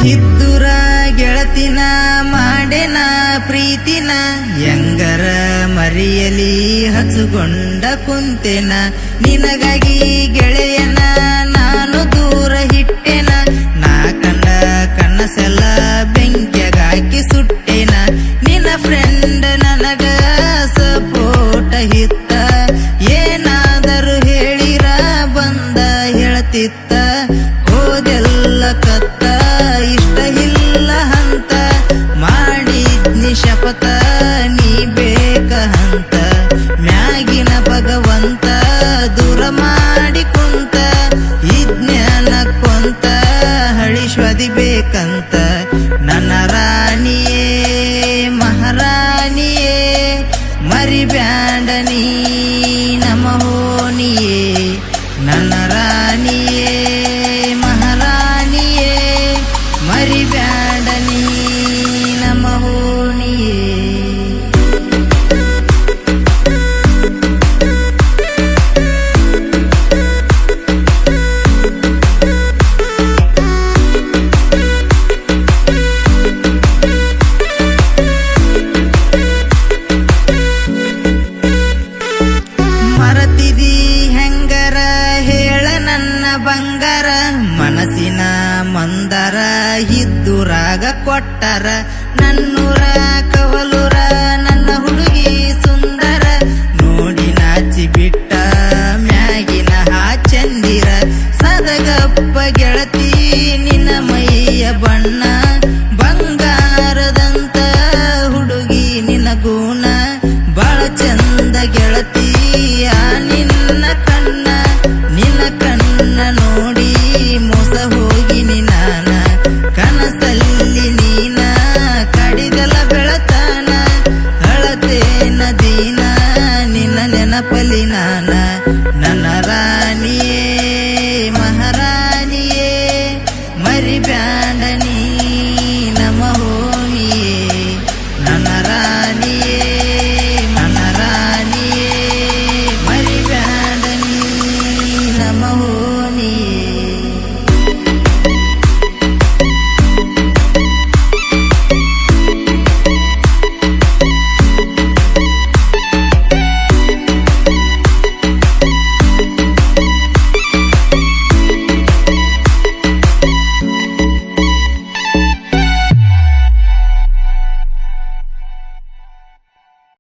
ಇದ್ದುರ ಗೆಳತಿನ ಮಾಡೆನ ಪ್ರೀತಿನ ಎಂಗರ ಮರಿಯಲಿ ಹಚ್ಚುಕೊಂಡ ಕುಂತೆನ ನಿನಗಾಗಿ ಗೆಳೆಯನ ನಾನು ದೂರ ಹಿಟ್ಟೆನ ನಾ ಕಂಡ ಕನಸೆಲ್ಲ ಬೆಂಕಿಯಾಗಿ ಸುಟ್ಟೆನ ನಿನ್ನ ಫ್ರೆಂಡ್ ನನಗ ಸಪೋಟ ಹಿತ್ತ ಏನಾದರೂ ಹೇಳಿರ ಬಂದ ಹೇಳ್ತಿತ್ತ ಹೋದೆಲ್ಲ ಕತ್ತ ಇಷ್ಟ ಇಲ್ಲ ಹಂತ ಮಾಡಿದ್ನಿ ಶಪಥ ನೀ ಬೇಕ ಹಂತ ಮ್ಯಾಗಿನ ಭಗವಂತ ದೂರ ಮಾಡಿ ಕುಂತ ಇಜ್ಞಾನ ಕೊಂತ ಹಳಿಶ್ವದಿ ಬೇಕಂತ ನನ್ನ ರಾಣಿಯೇ ಮಹಾರಾಣಿಯೇ ಮರಿಬ್ಯಾಂಡ ನೀ ನಮ್ಮ ಹೋನಿಯೇ ನನ್ನ ರಾಣಿಯೇ ಮಹಾರಾಣಿಯೇ ಮರಿಬ್ಯಾಂಡ ನೀ ನಮ್ಮ ಹೋನಿಯೇ ಮರತಿದಿ ಹೆಂಗರ ಹೇಳ ನನ್ನ ಬಂಗಾರ ಮನಸ್ಸಿನ ಮಂದರ ಇದ್ದುರಾಗ ಕೊಟ್ಟರ ನನ್ನೂರ